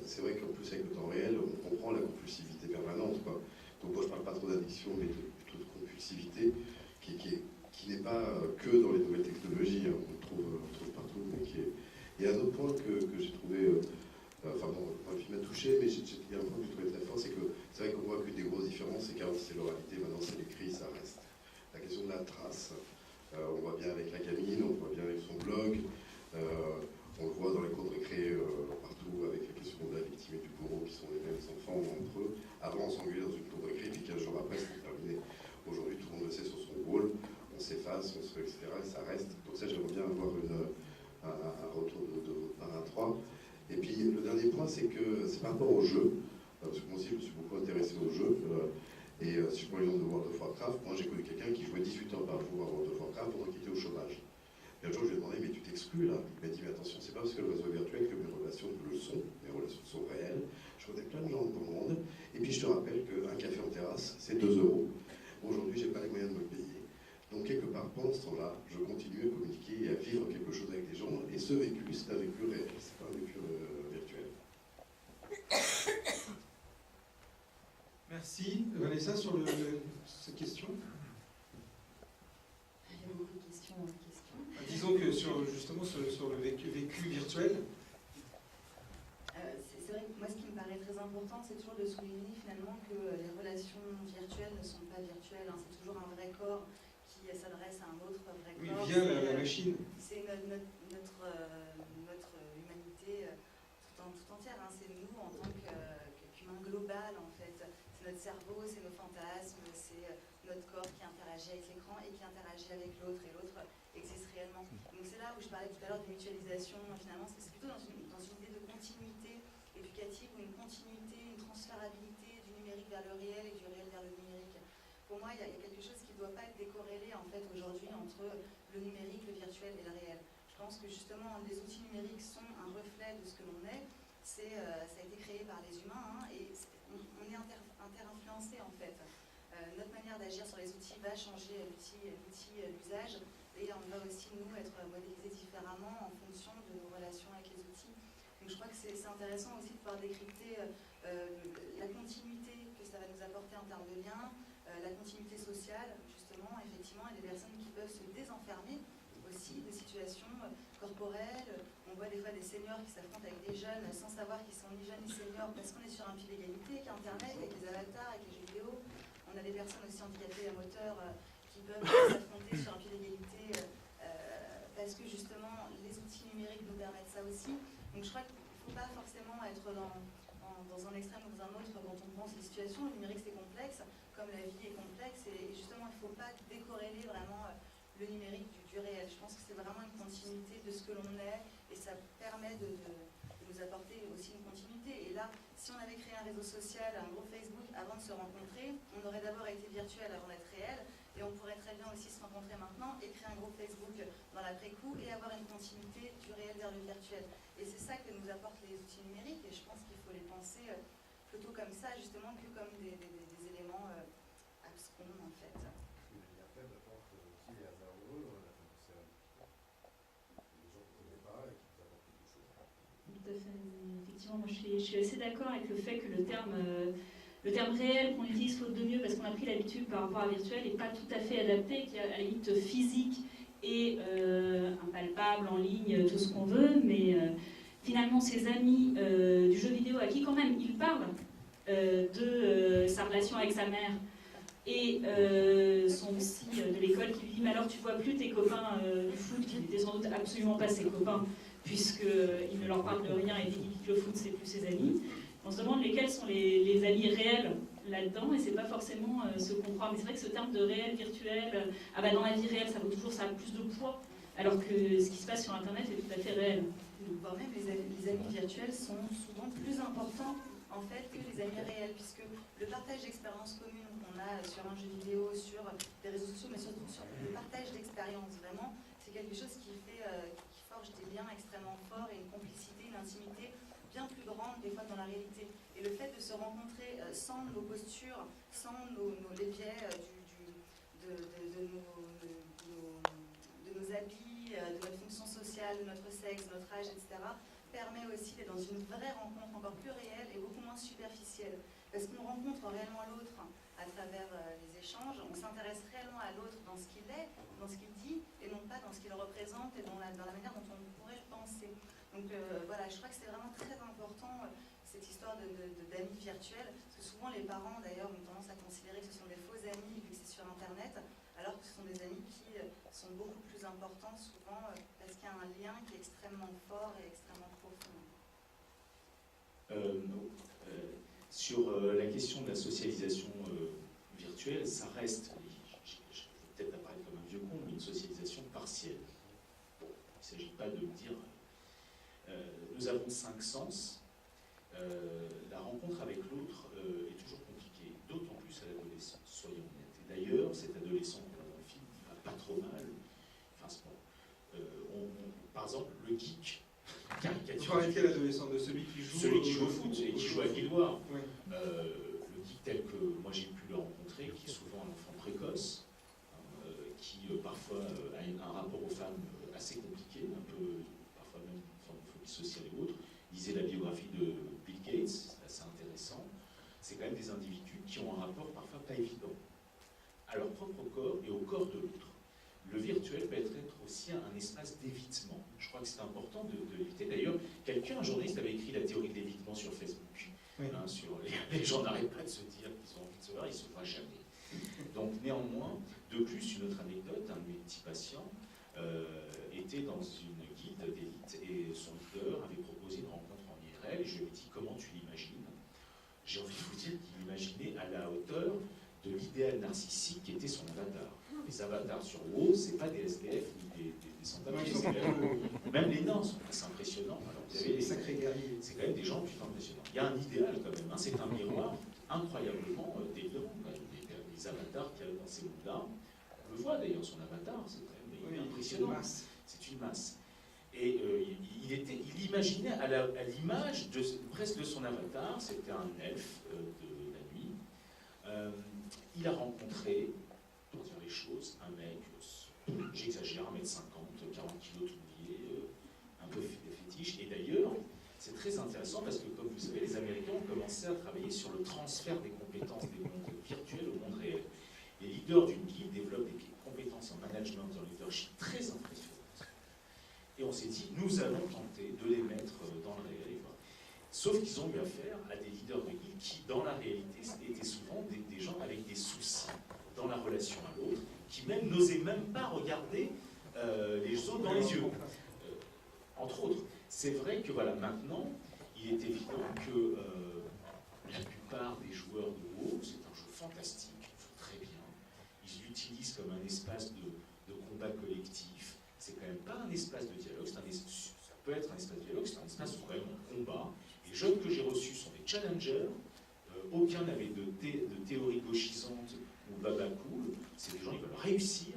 c'est vrai qu'en plus avec le temps réel, on comprend la compulsivité permanente, quoi. Donc moi je parle pas trop d'addiction, mais plutôt de compulsivité, qui n'est pas que dans les nouvelles technologies, hein, on le trouve partout, mais qui est... Il y a un autre point que j'ai trouvé, enfin bon, le film m'a touché, mais il y a un point que j'ai trouvé très fort, c'est que c'est vrai qu'on voit qu'une des grosses différences, c'est qu'avant c'est l'oralité, maintenant c'est l'écrit, ça reste. La question de la trace, on voit bien avec la gamine, on voit bien avec son blog, on le voit dans les cours de récré partout, avec la question de la victime et du bourreau, qui sont les mêmes enfants entre eux. Avant, on s'engueulait dans une cour de récré, puis 15 jours après, c'était terminé. Aujourd'hui, tout le monde le sait sur son wall, on s'efface, on se fait, etc., et ça reste. Donc ça, j'aimerais bien avoir un retour de votre part à 3. Et puis, le dernier point, c'est que c'est par rapport au jeu, parce que moi aussi, je me suis beaucoup intéressé au jeu, et si je prends l'exemple de World of Warcraft, moi, j'ai connu quelqu'un qui jouait 18 heures par jour à World of Warcraft pendant qu'il était au chômage. Et un jour, je lui ai demandé, mais tu t'exclus là? Il m'a dit, mais attention, c'est pas parce que le réseau est virtuel que mes relations le sont, mes relations sont réelles. Je connais plein de gens dans le monde. Et puis, je te rappelle qu'un café en terrasse, c'est 2 €. Aujourd'hui, j'ai pas les moyens de me le payer. Donc, quelque part, pendant ce temps-là, je continue à communiquer et à vivre quelque chose avec les gens. Et ce vécu, c'est un vécu réel, c'est pas un vécu virtuel. Merci. Vanessa, sur cette question? Il y a beaucoup de questions. Disons que justement sur le vécu virtuel. C'est vrai que moi, ce qui me paraît très important, c'est toujours de souligner finalement que les relations virtuelles ne sont pas virtuelles. Hein. C'est toujours un vrai corps qui s'adresse à un autre vrai corps. Oui, via la machine. C'est notre humanité tout entière. Hein. C'est nous en tant qu'humain global, en fait. C'est notre cerveau, c'est nos fantasmes, c'est notre corps qui interagit avec l'écran et qui interagit avec l'autre, et l'autre existe réellement. Donc c'est là où je parlais tout à l'heure de mutualisation, finalement, c'est plutôt dans une idée de continuité éducative, ou une continuité, une transférabilité du numérique vers le réel et du réel vers le numérique. Pour moi, il y a quelque chose qui ne doit pas être décorrélé en fait aujourd'hui entre le numérique, le virtuel et le réel. Je pense que justement les outils numériques sont un reflet de ce que l'on est. Ça a été créé par les humains, hein, et on est inter-influencé en fait. Notre manière d'agir sur les outils va changer l'usage, et on va aussi nous être modélisés différemment en fonction de nos relations avec les outils. Donc je crois que c'est intéressant aussi de pouvoir décrypter la continuité que ça va nous apporter en termes de liens, la continuité sociale, justement, effectivement, et des personnes qui peuvent se désenfermer aussi de situations corporelles. On voit des fois des seniors qui s'affrontent avec des jeunes sans savoir qu'ils sont ni jeunes ni seniors, parce qu'on est sur un pied d'égalité avec Internet, avec les avatars, avec les jeux vidéo. On a des personnes aussi handicapées à moteur qui peuvent s'affronter sur un pied d'égalité parce que justement les outils numériques nous permettent ça aussi. Donc je crois qu'il ne faut pas forcément être dans un extrême ou dans un autre quand on pense les situations. Le numérique c'est complexe, comme la vie est complexe, et justement il ne faut pas décorréler vraiment le numérique du réel. Je pense que c'est vraiment une continuité de ce que l'on est, et ça permet de nous apporter aussi une continuité. Et là, si on avait créé un réseau social, un groupe Facebook avant de se rencontrer, on aurait d'abord été virtuel avant d'être réel, et on pourrait très bien aussi se rencontrer maintenant et créer un groupe Facebook dans l'après-coup et avoir une continuité du réel vers le virtuel. Et c'est ça que nous apportent les outils numériques, et je pense qu'il faut les penser plutôt comme ça, justement, que comme des éléments abscons, en fait. Il y a plein d'apports aussi les hasards heureux, c'est les gens qu'on ne connaît pas et qui nous apportent quelque chose. Tout à fait. Effectivement, moi je suis assez d'accord avec le fait que le terme le terme réel qu'on utilise faute de mieux parce qu'on a pris l'habitude par rapport à virtuel n'est pas tout à fait adapté, qui est à la limite physique et impalpable, en ligne, tout ce qu'on veut, mais finalement ses amis du jeu vidéo à qui quand même il parle de sa relation avec sa mère et son psy de l'école qui lui dit mais alors tu vois plus tes copains du foot qui n'étaient sans doute absolument pas ses copains puisqu'il ne leur parle de rien et dès qu'il quitte le foot c'est plus ses amis. On se demande lesquels sont les amis réels là-dedans et c'est pas forcément ce qu'on croit. Mais c'est vrai que ce terme de réel, virtuel, ah bah dans la vie réelle ça vaut toujours, ça a plus de poids alors que ce qui se passe sur internet est tout à fait réel. Voire même les amis virtuels sont souvent plus importants en fait que les amis réels, puisque le partage d'expériences communes qu'on a sur un jeu vidéo, sur des réseaux sociaux, mais surtout sur le partage d'expériences, vraiment, c'est quelque chose qui forge des liens extrêmement forts et une complicité, une intimité bien plus grande des fois dans la réalité. Et le fait de se rencontrer sans nos postures, sans les biais de nos habits, de notre fonction sociale, de notre sexe, de notre âge, etc., permet aussi d'être dans une vraie rencontre encore plus réelle et beaucoup moins superficielle. Parce qu'on rencontre réellement l'autre à travers les échanges, on s'intéresse réellement à l'autre dans ce qu'il est, dans ce qu'il dit, et non pas dans ce qu'il représente et dans la manière dont on pourrait le penser. Donc voilà, je crois que c'est vraiment très important cette histoire d'amis virtuels, parce que souvent les parents d'ailleurs ont tendance à considérer que ce sont des faux amis vu que c'est sur Internet, alors que ce sont des amis qui sont beaucoup plus importants souvent parce qu'il y a un lien qui est extrêmement fort et extrêmement profond. Sur la question de la socialisation virtuelle, ça reste, je vais peut-être apparaître comme un vieux con, mais une socialisation partielle. Bon, il ne s'agit pas de me dire... nous avons 5 sens. La rencontre avec l'autre est toujours compliquée, d'autant plus à l'adolescence, soyons honnêtes. Et d'ailleurs, cet adolescent qu'on a dans le film va pas trop mal. Enfin, par exemple, le geek caricature. Tu parlais de quel adolescent? De celui qui joue au foot et qui joue à Guilloire. Oui. Le geek tel que moi j'ai pu le rencontrer, qui est souvent un enfant précoce, qui parfois a un rapport aux femmes assez compliqué, un peu, parfois même une forme de phobie sociale et autres. Lisez la biographie de Bill Gates, c'est assez intéressant. C'est quand même des individus qui ont un rapport parfois pas évident à leur propre corps et au corps de l'autre. Le virtuel peut être aussi un espace d'évitement. Je crois que c'est important de l'éviter. D'ailleurs, un journaliste avait écrit la théorie de l'évitement sur Facebook. Oui. Les gens n'arrêtent pas de se dire qu'ils ont envie de se voir, ils ne se voient jamais. Donc néanmoins, de plus, une autre anecdote, un de mes petits patients était dans une guilde d'élite et son leader avait proposé une rencontre en IRL et je lui ai dit comment tu l'imagines. J'ai envie de vous dire qu'il imaginait à la hauteur de l'idéal narcissique qui était son avatar. Les avatars sur WoW, c'est pas des SDF ni des sans-papiers, même les nains sont assez impressionnants. Alors, vous avez sacrés guerriers. C'est quand même des gens plutôt impressionnants. Il y a un idéal quand même, hein. C'est un miroir incroyablement délirant. Les avatars qu'il y a dans ces mondes-là, on le voit d'ailleurs, son avatar, c'est quand même impressionnant. C'est une masse. Et il imaginait à l'image presque de son avatar, c'était un elfe de la nuit. Il a rencontré, pour dire les choses, un mec, j'exagère, 1m50, 40 kg tout mouillé, un peu fétiche. Et d'ailleurs, c'est très intéressant parce que, comme vous savez, les Américains ont commencé à travailler sur le transfert des compétences des mondes virtuels au monde réel. Les leaders d'une guilde développent des compétences en management et en leadership très impressionnantes. Et on s'est dit, nous allons tenter de les mettre dans le réel. Sauf qu'ils ont eu affaire à des leaders de guilde qui, dans la réalité, étaient souvent des gens avec des soucis dans la relation à l'autre, qui même n'osaient même pas regarder les autres dans les yeux. Entre autres, c'est vrai que voilà, maintenant, il est évident que la plupart des joueurs de WoW, c'est un jeu fantastique, ils font très bien. Ils l'utilisent comme un espace de combat collectif. C'est quand même pas un espace de dialogue, ça peut être un espace de dialogue, c'est un espace où vraiment on combat. Les jeunes que j'ai reçus sont des challengers, aucun n'avait de théorie gauchisante ou baba cool, c'est des gens qui veulent réussir,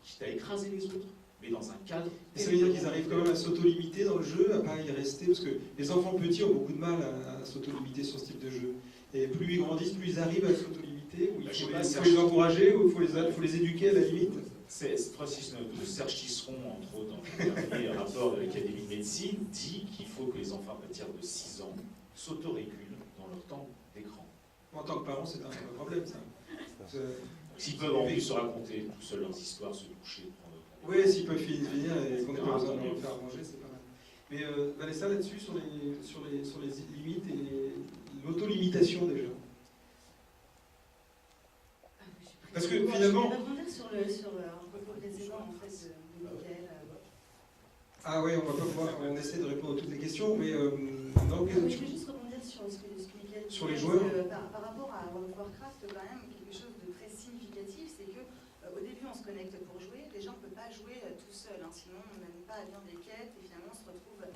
quitte à écraser les autres, mais dans un cadre... Et ça veut dire qu'ils arrivent quand même à s'auto-limiter dans le jeu, à pas y rester, parce que les enfants petits ont beaucoup de mal à s'auto-limiter sur ce type de jeu. Et plus ils grandissent, plus ils arrivent à s'auto-limiter, ou il faut les encourager, ou il faut les éduquer à la limite. C'est 369 de Serge Tisseron, entre autres, dans le dernier rapport de l'Académie de médecine, dit qu'il faut que les enfants à partir de 6 ans s'autorégulent dans leur temps d'écran. En En tant que parent, c'est un problème, ça. S'ils peuvent en plus se raconter tout seuls leurs histoires, se coucher, prendre... Oui, s'ils peuvent finir et qu'on n'a pas besoin de leur faire manger, c'est pas mal. Mais Vanessa, là-dessus, sur les limites et l'auto-limitation déjà. Parce que finalement... Je vais rebondir sur un propos précédent en fait, de Mickaël. Ah oui, on va pas pouvoir, on essaie de répondre à toutes les questions, mais non, Je vais juste rebondir sur ce que Mickaël disait. Sur les joueurs. Par rapport à World of Warcraft, quand même, quelque chose de très significatif, c'est que au début, on se connecte pour jouer. Déjà, on ne peut pas jouer tout seul, hein, sinon on n'aime pas à bien des quêtes et finalement on se retrouve en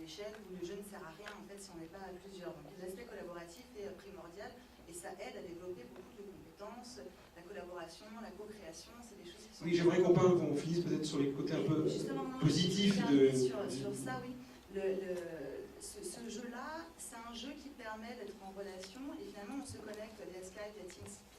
échelle où le jeu ne sert à rien en fait si on n'est pas à plusieurs. Donc l'aspect collaboratif est primordial et ça aide à développer beaucoup de compétences, la collaboration, la co-création, c'est des choses qui sont... Oui, j'aimerais qu'on finisse peut-être sur les côtés un peu positifs de... Sur ça, oui. Ce jeu-là, c'est un jeu qui permet d'être en relation et finalement on se connecte via Skype, via TeamSpeak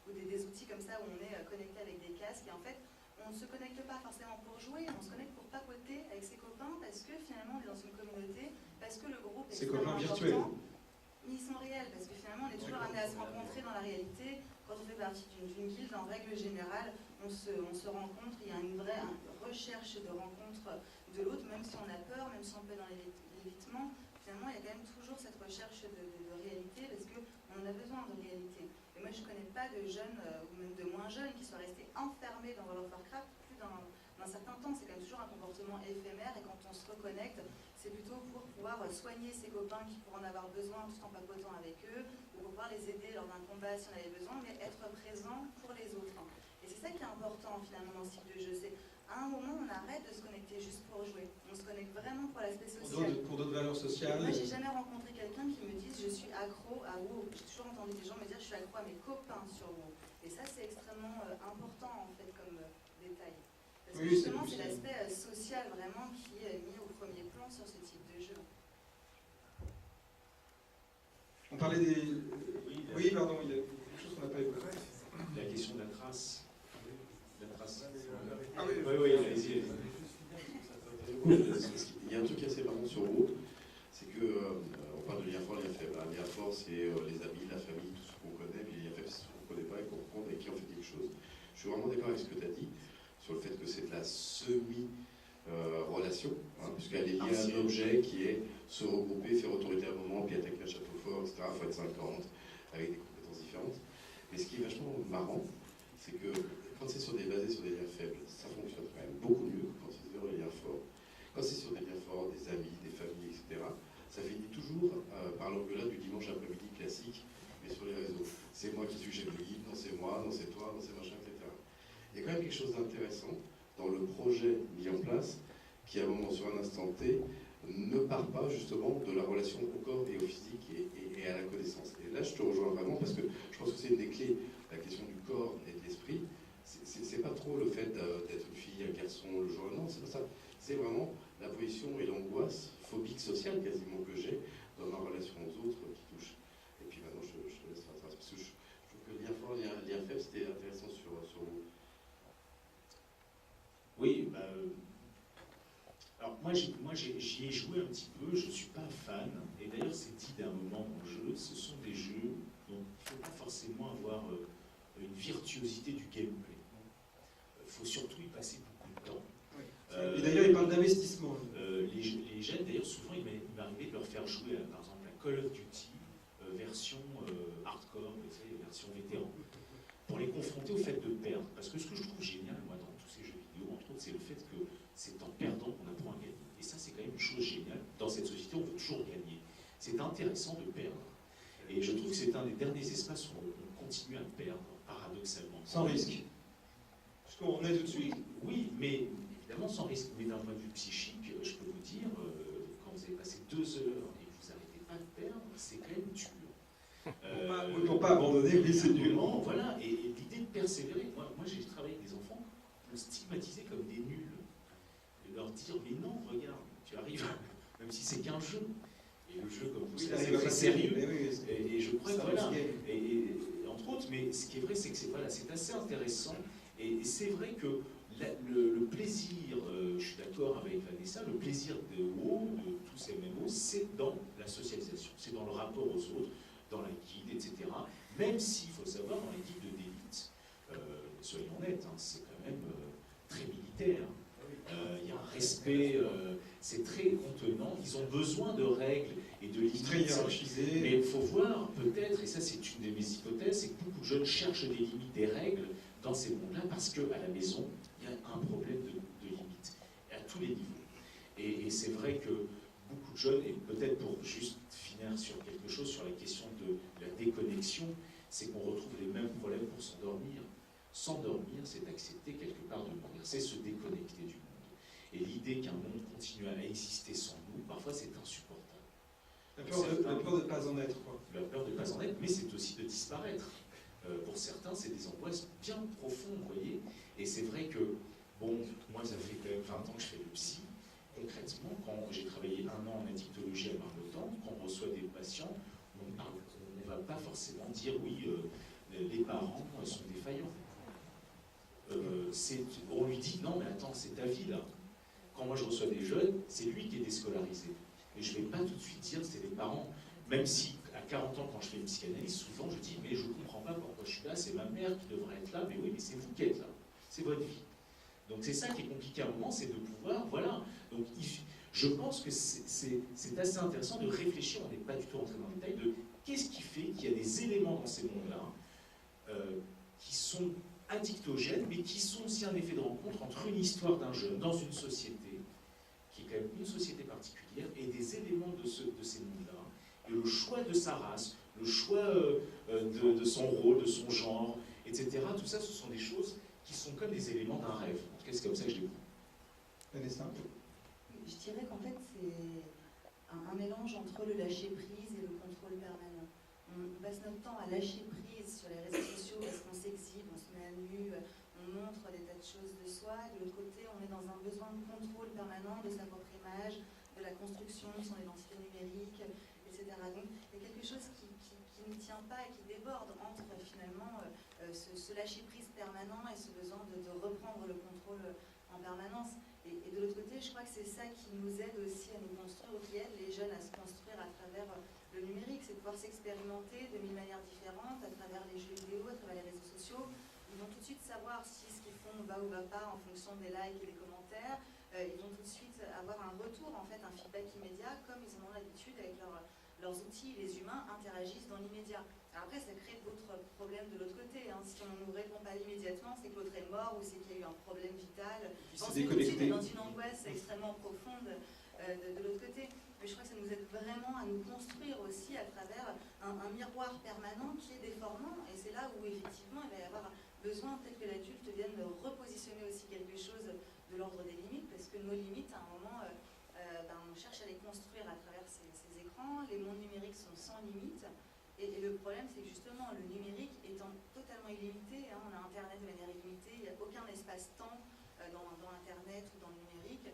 ou des outils comme ça où on est connecté avec des casques et en fait on ne se connecte pas forcément pour jouer, on se connecte pour papoter avec ses copains parce que finalement on est dans une communauté, parce que le groupe est extrêmement important. Mais ils sont réels parce que finalement on est toujours amené à se rencontrer dans la réalité. Quand on fait partie d'une guilde, en règle générale, on se rencontre, il y a une vraie recherche de rencontre de l'autre, même si on a peur, même si on peut dans l'évitement, finalement il y a quand même toujours cette recherche de réalité parce qu'on en a besoin de réalité. Et moi je ne connais pas de jeunes, ou même de moins jeunes, qui soient restés enfermés dans World of Warcraft plus d'un certain temps. C'est quand même toujours un comportement éphémère et quand on se reconnecte, c'est plutôt pour pouvoir soigner ses copains qui pourraient en avoir besoin tout en papotant avec eux, ou pour pouvoir les aider lors d'un combat si on avait besoin, mais être présent pour les autres. Et c'est ça qui est important finalement dans ce type de jeu. C'est à un moment on arrête de se connecter juste pour jouer. On se connecte vraiment pour l'aspect social. Pour d'autres valeurs sociales. Moi j'ai jamais rencontré quelqu'un qui me dise je suis accro à WoW. J'ai toujours entendu des gens me dire je suis accro à mes copains sur WoW. Et ça c'est extrêmement important en fait comme détail. Parce que justement c'est l'aspect social vraiment qui est mis au premier plan sur ce type de jeu. On parlait des... Oui, pardon, il y a quelque chose qu'on n'a pas évoqué. La question de la trace. La trace. Ah oui, oui, allez-y. Il y a un truc assez marrant sur WoW, c'est que on parle de lien fort, lien faible. Un lien fort, c'est les amis, la famille, tout ce qu'on connaît, puis les liens faibles, c'est ce qu'on ne connaît pas et qu'on rencontre et qui en fait quelque chose. Je suis vraiment d'accord avec ce que tu as dit sur le fait que c'est de la semi-relation, puisqu'elle est liée à un objet qui est se regrouper, faire autorité à un moment, puis attaquer un château fort, etc. Il faut être 50, avec des compétences différentes. Mais ce qui est vachement marrant, c'est que quand c'est basé sur des liens faibles, ça fonctionne quand même beaucoup mieux que quand c'est sur des liens forts. Quand c'est sur des liens forts, des amis, des familles, etc., ça finit toujours par l'engueulade du dimanche après-midi classique, mais sur les réseaux. C'est moi qui suis chef de guilde, non c'est moi, non c'est toi, non c'est machin, etc. Il y a quand même quelque chose d'intéressant dans le projet mis en place, qui à un moment, sur un instant T, ne part pas justement de la relation au corps et au physique et à la connaissance. Et là, je te rejoins vraiment parce que je pense que c'est une des clés, la question du corps et de l'esprit. C'est pas trop le fait d'être une fille, un garçon, le genre, non, c'est pas ça. C'est vraiment la position et l'angoisse phobique sociale quasiment que j'ai dans ma relation aux autres qui touche. Et puis maintenant, je te laisse faire ça, parce que je trouve que lien fort, lien faible, c'était intéressant sur vous. Oui, alors moi j'y ai joué un petit peu, je ne suis pas fan, et d'ailleurs c'est dit d'un moment dans le jeu, ce sont des jeux dont il ne faut pas forcément avoir une virtuosité du gameplay. Il faut surtout y passer beaucoup de temps. Et d'ailleurs, il parle d'investissement. Les jeunes, d'ailleurs, souvent, il m'arrivait de leur faire jouer, par exemple, la Call of Duty, version hardcore, version vétéran, pour les confronter au fait de perdre. Parce que ce que je trouve génial, moi, dans tous ces jeux vidéo, entre autres, c'est le fait que c'est en perdant qu'on apprend à gagner. Et ça, c'est quand même une chose géniale. Dans cette société, on veut toujours gagner. C'est intéressant de perdre. Et je trouve que c'est un des derniers espaces où on continue à perdre, paradoxalement. Sans risque. Parce qu'on est tout de suite. Oui, mais évidemment sans risque. Mais d'un point de vue psychique, je peux vous dire, quand vous avez passé 2 heures et que vous n'arrêtez pas de perdre, c'est quand même dur. Pour pas abandonner, oui, c'est dur. Voilà, et l'idée de persévérer. Moi j'ai travaillé avec des enfants qu'on stigmatisait comme des nuls. Et leur dire, mais non, regarde, tu arrives, même si c'est qu'un jeu. Et le jeu, comme vous savez, c'est très sérieux. Et je crois que voilà. Et entre autres, mais ce qui est vrai, c'est que c'est assez intéressant. Et c'est vrai que le plaisir, je suis d'accord avec Vanessa, le plaisir de WoW, de tous ces MMO, c'est dans la socialisation, c'est dans le rapport aux autres. dans la guilde, etc. Même s'il faut savoir, dans les guildes d'élite, soyons honnêtes, hein, c'est quand même très militaire. Il y a un respect, c'est très contenant, ils ont besoin de règles et de limites. Très hiérarchisé. Mais il faut voir, peut-être, et ça c'est une de mes hypothèses, c'est que beaucoup de jeunes cherchent des limites, des règles dans ces mondes-là, parce qu'à la maison, il y a un problème de limites, à tous les niveaux. Et c'est vrai que beaucoup de jeunes, et peut-être pour juste finir sur quelque chose, sur la question de la déconnexion, c'est qu'on retrouve les mêmes problèmes pour s'endormir. S'endormir, c'est accepter quelque part de mourir, c'est se déconnecter du monde. Et l'idée qu'un monde continue à exister sans nous, parfois c'est insupportable. La peur de ne pas en être, quoi. La peur de ne pas en être, mais c'est aussi de disparaître. Pour certains, c'est des angoisses bien profondes, vous voyez. Et c'est vrai que, bon, moi ça fait quand même 20 ans que je fais le psy. Concrètement, quand j'ai travaillé 1 an en addictologie à Marmottan, quand on reçoit des patients, on ne va pas forcément dire oui, les parents sont défaillants. On lui dit non mais attends, c'est ta vie là. Quand moi je reçois des jeunes, c'est lui qui est déscolarisé. Et je ne vais pas tout de suite dire c'est les parents. Même si à 40 ans quand je fais une psychanalyse, souvent je dis mais je ne comprends pas pourquoi je suis là, c'est ma mère qui devrait être là, mais oui mais c'est vous qui êtes là, c'est votre vie. Donc c'est ça qui est compliqué à un moment, c'est de pouvoir, voilà. Donc je pense que c'est assez intéressant de réfléchir, on n'est pas du tout rentré dans le détail, de qu'est-ce qui fait qu'il y a des éléments dans ces mondes-là qui sont addictogènes, mais qui sont aussi un effet de rencontre entre une histoire d'un jeune dans une société, qui est quand même une société particulière, et des éléments de ces mondes-là, et le choix de sa race, le choix de son rôle, de son genre, etc. Tout ça, ce sont des choses qui sont comme des éléments d'un rêve. En tout cas, c'est comme ça que je les vois. Vanessa ? Je dirais qu'en fait, c'est un mélange entre le lâcher-prise et le contrôle permanent. On passe notre temps à lâcher prise sur les réseaux sociaux parce qu'on s'exhibe, on se met à nu, on montre des tas de choses de soi. Et de l'autre côté, on est dans un besoin de contrôle permanent de sa propre image, de la construction de son identité numérique, etc. Donc, il y a quelque chose qui ne tient pas et qui déborde entre finalement ce lâcher-prise permanent et ce besoin de reprendre le contrôle en permanence. Et de l'autre côté, je crois que c'est ça qui nous aide aussi à nous construire, ou qui aide les jeunes à se construire à travers le numérique, c'est de pouvoir s'expérimenter de 1000 manières différentes, à travers les jeux vidéo, à travers les réseaux sociaux. Ils vont tout de suite savoir si ce qu'ils font va ou va pas en fonction des likes et des commentaires. Ils vont tout de suite avoir un retour, en fait, un feedback immédiat, comme ils en ont l'habitude avec leurs outils. Les humains interagissent dans l'immédiat. Après, ça crée d'autres problèmes de l'autre côté. Hein. Si on ne nous répond pas immédiatement, c'est que l'autre est mort ou c'est qu'il y a eu un problème vital. On est dans une angoisse extrêmement profonde de l'autre côté. Mais je crois que ça nous aide vraiment à nous construire aussi à travers un miroir permanent qui est déformant. Et c'est là où, effectivement, il va y avoir besoin peut-être que l'adulte vienne repositionner aussi quelque chose de l'ordre des limites, parce que nos limites, à un moment, on cherche à les construire à travers ces écrans. Les mondes numériques sont sans limite. Et le problème, c'est que justement, le numérique étant totalement illimité, hein, on a Internet de manière illimitée, il n'y a aucun espace-temps dans Internet ou dans le numérique,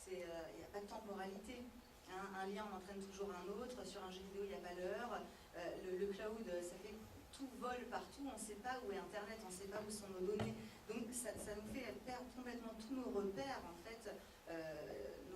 il n'y a pas de temporalité. Hein, un lien en entraîne toujours un autre, sur un jeu vidéo, il n'y a pas l'heure. Le cloud, ça fait tout vole partout, on ne sait pas où est Internet, on ne sait pas où sont nos données. Donc ça nous fait perdre complètement tous nos repères, en fait,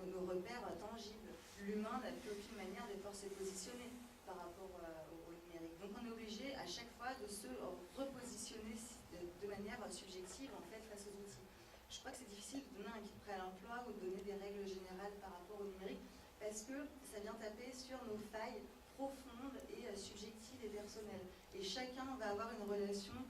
nos repères tangibles. L'humain n'a plus aucune manière de pouvoir se positionner par rapport au numérique. Donc on est obligé à chaque fois de se repositionner de manière subjective en fait face aux outils. Je crois que c'est difficile de donner un guide prêt à l'emploi ou de donner des règles générales par rapport au numérique parce que ça vient taper sur nos failles profondes et subjectives et personnelles. Et chacun va avoir une relation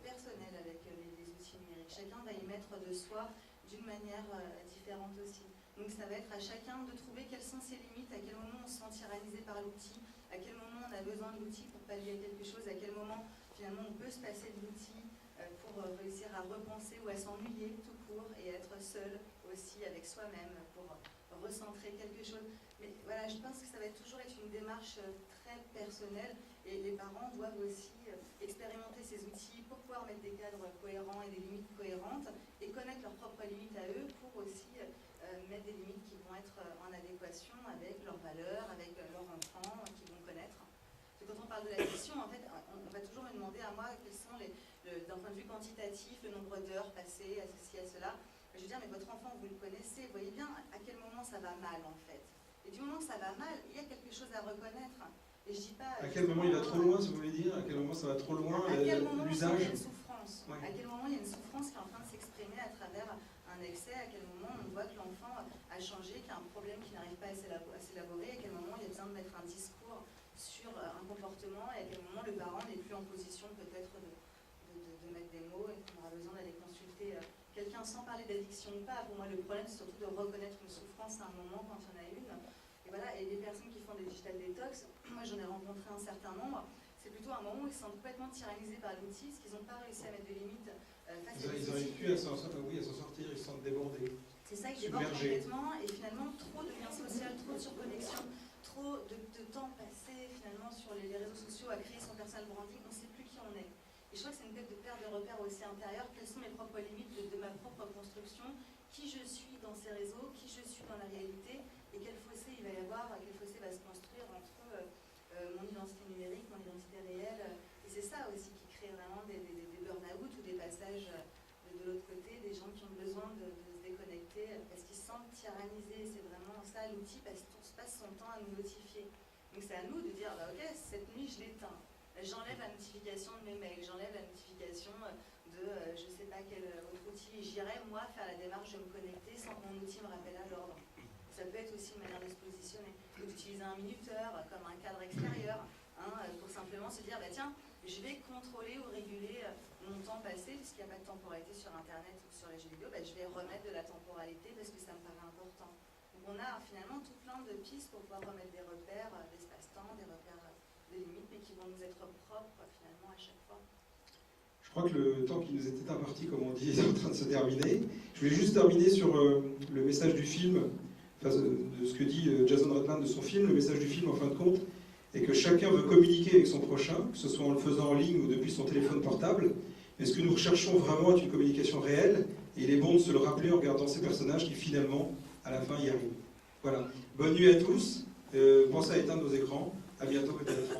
personnelle avec les outils numériques. Chacun va y mettre de soi d'une manière différente aussi. Donc ça va être à chacun de trouver quelles sont ses limites, à quel moment on se sent tyrannisé par l'outil, à quel moment on a besoin de l'outil pour pallier à quelque chose, à quel moment finalement on peut se passer de l'outil pour réussir à repenser ou à s'ennuyer tout court et être seul aussi avec soi-même pour recentrer quelque chose. Mais voilà, je pense que ça va toujours être une démarche très personnelle et les parents doivent aussi expérimenter ces outils pour pouvoir mettre des cadres cohérents et des limites cohérentes et connaître leurs propres limites à eux pour aussi mettre des limites qui vont être en adéquation avec leurs valeurs, avec leurs enfants qu'ils vont connaître. Parce que quand on parle de l'addiction, en fait, on va toujours me demander à moi quels sont, d'un point de vue quantitatif, le nombre d'heures passées à ceci, à cela. Je veux dire, mais votre enfant, vous le connaissez, vous voyez bien à quel moment ça va mal, en fait. Et du moment que ça va mal, il y a quelque chose à reconnaître. Et je dis pas. À quel moment il va trop loin, si vous voulez dire? À quel moment ça va trop loin, à quel moment il y l'usage? a une souffrance? Ouais. À quel moment il y a une souffrance qui est en train de s'exprimer à travers un excès? À quel moment on voit que l'enfant a changé, qu'il y a un problème qui n'arrive pas à s'élaborer? À quel moment il y a besoin de mettre un discours sur un comportement? Et à quel moment le parent n'est plus en position peut-être de mettre des mots et qu'on aura besoin d'aller consulter quelqu'un sans parler d'addiction ou pas? Pour moi, le problème, c'est surtout de reconnaître une souffrance à un moment quand il y en a une. Et voilà, et les personnes qui font des digital detox, moi j'en ai rencontré un certain nombre, c'est plutôt un moment où ils se sentent complètement tyrannisés par l'outil, parce qu'ils n'ont pas réussi à mettre des limites face à Ils n'arrivent plus à s'en sortir, ils se sentent débordés. C'est ça qui déborde complètement, et finalement trop de liens sociaux, trop de surconnexion, trop de temps passé finalement sur les réseaux sociaux à créer son personal branding, on ne sait plus qui on est. Et je crois que c'est une tête de perte de repères aussi intérieur, quelles sont mes propres limites de ma propre construction, qui je suis dans ces réseaux, qui je suis dans la réalité, et quel fossé il va y avoir, quel fossé va se construire entre mon identité numérique, mon identité réelle. Et c'est ça aussi qui crée vraiment des burn-out ou des passages de l'autre côté, des gens qui ont besoin de se déconnecter parce qu'ils se sentent tyrannisés. C'est vraiment ça l'outil, parce qu'on se passe son temps à nous notifier. Donc c'est à nous de dire, bah, ok, cette nuit je l'éteins. J'enlève la notification de mes mails, j'enlève la notification de je ne sais pas quel autre outil, et j'irai moi faire la démarche de me connecter sans que mon outil me rappelle à l'ordre. Ça peut être aussi une manière de se positionner, ou d'utiliser un minuteur comme un cadre extérieur, pour simplement se dire, bah, tiens, je vais contrôler ou réguler mon temps passé, puisqu'il n'y a pas de temporalité sur Internet ou sur les jeux vidéo, bah, je vais remettre de la temporalité parce que ça me paraît important. Donc on a finalement tout plein de pistes pour pouvoir remettre des repères d'espace-temps, des repères de limites, mais qui vont nous être propres finalement à chaque fois. Je crois que le temps qui nous était imparti, comme on dit, est en train de se terminer. Je voulais juste terminer sur le message du film, enfin, de ce que dit Jason Reitman de son film. Le message du film, en fin de compte, est que chacun veut communiquer avec son prochain, que ce soit en le faisant en ligne ou depuis son téléphone portable. Mais ce que nous recherchons vraiment est une communication réelle, et il est bon de se le rappeler en regardant ces personnages qui finalement, à la fin, y arrivent. Voilà. Bonne nuit à tous. Pensez à éteindre nos écrans. À bientôt peut-être.